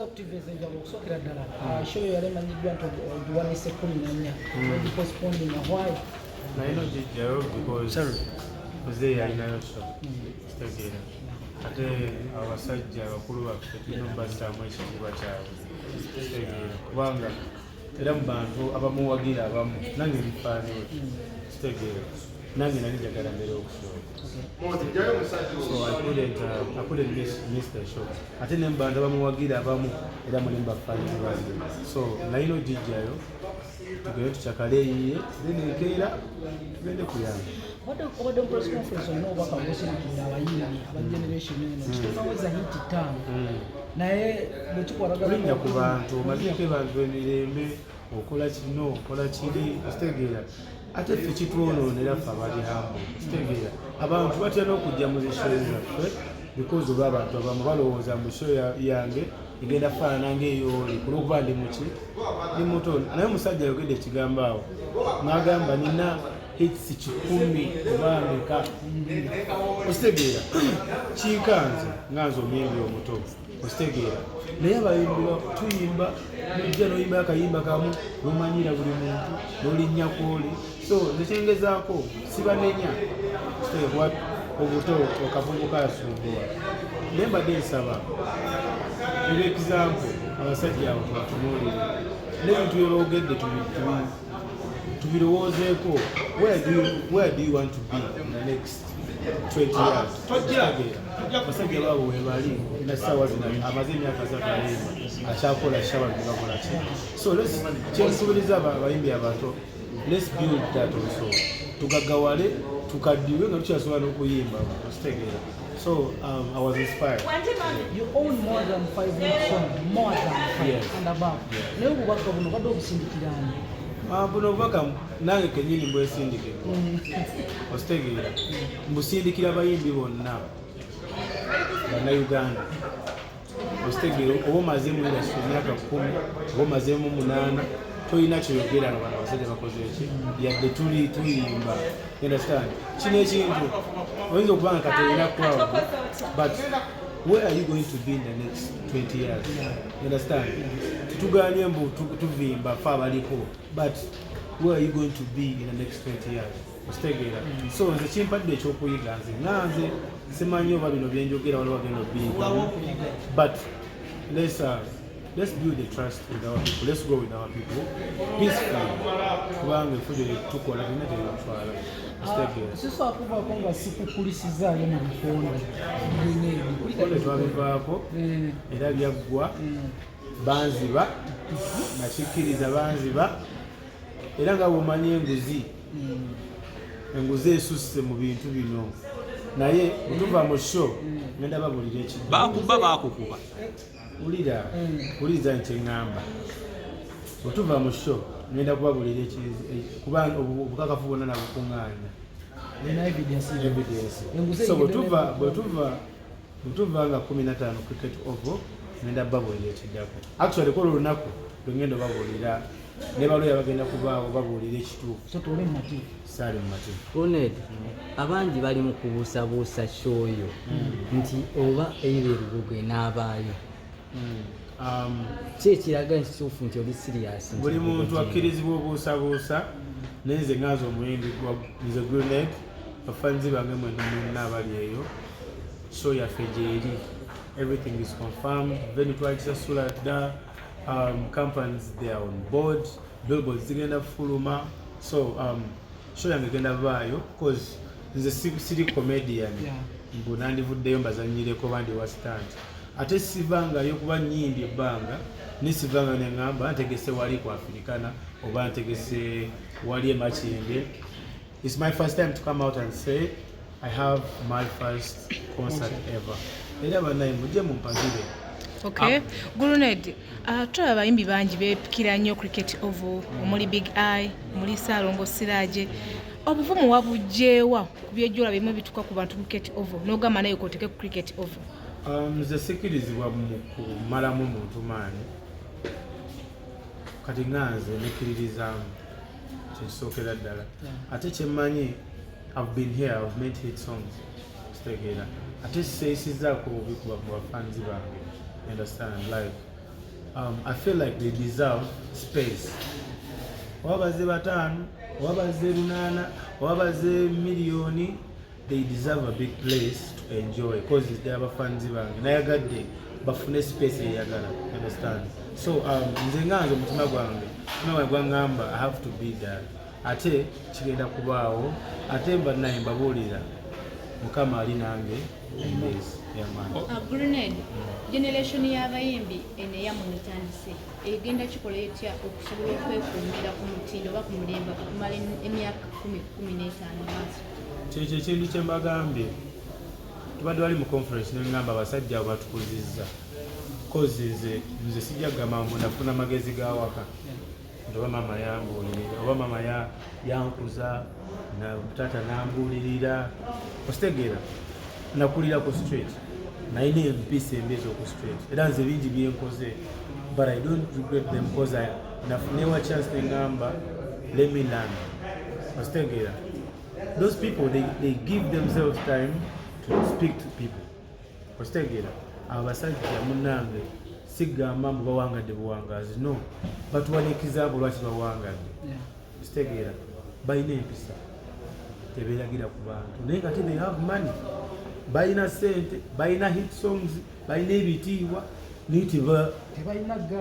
Activities enjawulo okusokera ddala show yalemanyiddwa nti ogiwanise 14 postponing why naye nogijjayo because muzeeyi yalinayo show kitegeera ate abasajja abakulu baffe tulina omubazzaamu ekitiibwa kyabwe kitegeera kubanga era mu bantu abamuwagira abamu nange bifaaniwe kitegeera nange nali njagala mbere okusooka so I couldn't miss the show ate ne mu bantu abamuwagira abamu era muli mubafaanire bange so nalina ogijjayo tugende tukyakale eyiye then enkeera tugende kuyamba obadde mu press conference olina obubaka bwosirikirira abayimbi aba generation eno kitonaweza hiti ttaano naye bwekikwatagalinnya ku bantu omazeeko abantu emirembe okola kino okola kiri kitegeera ate ffe kitwonoonera ffe abali hambo kitegeera abantu batera okujja mu zishow zaffe because olwa abantu abamu balowooza mu show yange egenda faanana ngaeyooli kulwokuba ndi muki ndi mutono naye omusajja ayogedde ekigambo awo n'agamba nina hits 10 oba meka okitegeera kinkanze nganze omuyimbi omuto okitegeera naye abayimbi tuyimba nojja noyimba akayimba kamu nomanyira buli muntu nolinnya kwoli so nekyengezaako sibanenya obuto okavubuka asumbuwa naye mbadde nsaba eba example abasajja abo tubatunuulire n'ebintu byoboogedde tubirowoozeeko where do you want to be in the next 20 years abasajja baabo webali nassaawa zina amaze emyaka 3 akyakola shaba bibakola ki so kyenkubiriza abayimbi abato let's build that also tugaggawale tukaddiwe nga tukyasobola n'okuyimba okitegeera so I was inspired. You own more than 5 songs, more than 5 yes. And above. Naye obubaka buno badde obusindikirani buno obubaka nange kennyini mbwesindike okitegeera mbusindikira abayimbi bonna bannayuganda okitegeera oba omazeemu industry emyaka 10 oba omazeemu 8 tolina kyoyogera nga bano abasajja bakoze eki yadde tuyimba understand kino ekintu oyinza okuba nga katolina crowd but where are you going to be in the next 20 years understand tutuganye mbu tuvimba fa abaliko but where are you going to be in the next 20 years okitegeera so nze kimpadde ekyokuyiga nze simanyi oba bino byenjogera waliwo bagenda obbiyigamu but let's build a trust with our people. Let's go with our people peacefully. Kubanga efujo tukola tulina tebatwala. Sisobola kuvaako nga sikukulisizaayo mu bikonde bikonde twabivaako era byaggwa banziba nakikkiriza banziba era nga bwomanyi enguzi esusse mu bintu bino naye bwetuva mu show ngenda babulira ekidde bakukuba uliriza nti eŋŋamba bwetuva mu show ngenda kubabulira kubanga obukakafu bwonna nabukuŋŋaanya evidence so bwetuva nga 15 cricket oval ngenda babulira ekiddako actually kola olunaku lwengenda obabulira ne baloya bagenda kubaawo babuulira ekituufu saali mumativu Ronald abangi bali mu kubuusabuusa shoyo nti oba eyo erubugo enaabaayo ki ekiraga nti kituufu nti oli sirias buli muntu akkirizibwa obuusabuusa naye nze nganze omuyimbi nze Grenade bafanzi bange mwenna abali eyo show yaffe gyeri everything is confirmed then twakisasula dda companies they are on board billboards zigenda fuluma so show yange genda vaayo cause nze siri comedian mbu nandivuddeyo mbazanyireko bandi wa stand ate sivangayo kuba nyimbye ebbanga nisivanga neŋŋamba ntegese wali ku Africana oba ntegese wali emakinde. It's my first time to come out and say I have my first concert ever era banaye mujje mumpagire. Okay. Grenade, tulaba abayimbi bangi beepikira nnyo cricket oval omuli Big Eye, omuli Ssaalongo Siraaje. Obuvumu wabugyewa ku byejjoola bimu bituuka ku bantu cricket oval n'ogamba naye kooteke ku cricket oval? Nze sikkirizibwa mu kumalamu muntu maanyi kati nganze nekkiririzaamu kyekisookera ddala ate kyemmanyi I've been here, I've made hit songs kitegeera ate seeyisizaako bubi ku bafanzi bange understand like I feel like they deserve space. Wabaze batano, wabaze lunana, wabaze millioni, they deserve a big place to enjoy because they have a fans bange. Nayagadde bafune space eyagala. Understand? So nze nganze mutima gwange gwangamba I have to be there. Ate kigenda kubaawo ate mba naye mbabuulira Mukama ali nange embezi y'amaanyi. Grenade generation y'abayimbi eneya mu mitandise egenda kikola etya okusobola okwekuumira ku mutindo oba ku mulembe okumala emyaka 10-15 maaso. Kyekyo ekintu kye mbagambye tubadde wali mu conference n'engamba abasajja abo batukuzizza kozi nze sijja kugamba mbu nafuna magezi ga waka nti oba mama yambuulirira oba mama yankuza na taata nambuulirira ositegeera nakulira ku street nalina empisa embezi oku street era nze bingi byenkoze but I don't regret them because nafunewa chance n'engamba let me learn ositegeera those people they give themselves time to speak to people ositegeera abasajja munnange sigamba mbu bawangadde buwangazi no batuwa n'ekizambo lwaki bawangadde ositegeera balina empisa tebeeragira ku bantu naye nga they have money balina sente balina hit songs balina ebitiibwa naye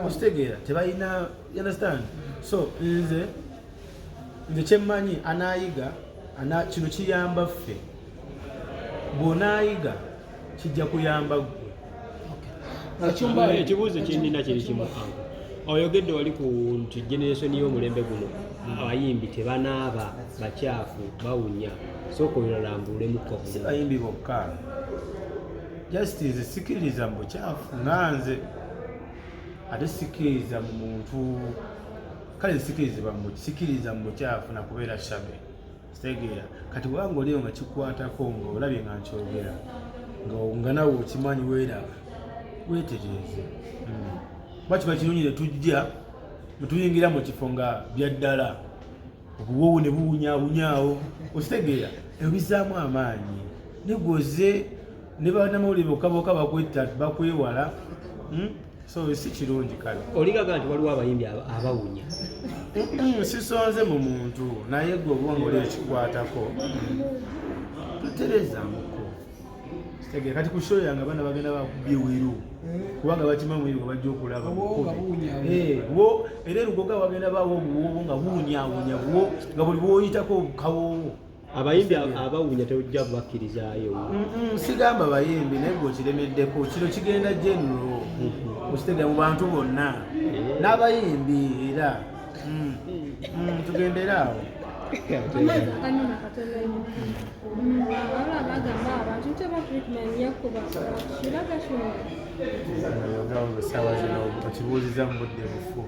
ositegeera tebalina you understand so nze kyemmanyi anaayiga kino kiyamba ffe bw'onaayiga kijja kuyamba gwe. Ekibuuzo kyendina kiri kimu oyogedde wali ku nti generation y'omulembe guno abayimbi tebanaaba bakyafu bawunya sooka oyolambuulemukko si bayimbi bokka justice sikiriza mu bukyafu nganze ate sikiriza mu muntu kale sikiriza mu bukyafu nakubeera shabe kitegeera kati bwanga oliyo nga kikwatako ng'olabye nga nkyogera nga nawe okimanyi weeraga weetereeze bakiba kirungi tujja netuyingira mu kifo nga byaddala obuwoowo ne buwunyawunyaawo okitegeera ebizaamu amaanyi negoze ne bannamawulire bokka bakwewala so si kirungi kale oligaga nti waliwo abayimbi abawunya sisonze mu muntu naye gwe obwanga oli ekikwatako tutereezamuko kitegere kati ku show yange abaana bagenda bakubye weru kubanga bakima mwiru nga bajja okulaba era erugoga bagenda bawo obuwoowo nga buwunyawunya bwo nga buli bwoyitako kawoowo abayimbi abawunya tewujja bakkirizaayo sigamba bayimbi naye gwe okiremeddeko kino kigenda general okitegera mu bantu bonna n'abayimbi era tugendera awo amazzi akanyuma katono wabala bagamba abantu tebakrikumanya kuba kiraga kino sawa zino okibuuziza mu budde bufu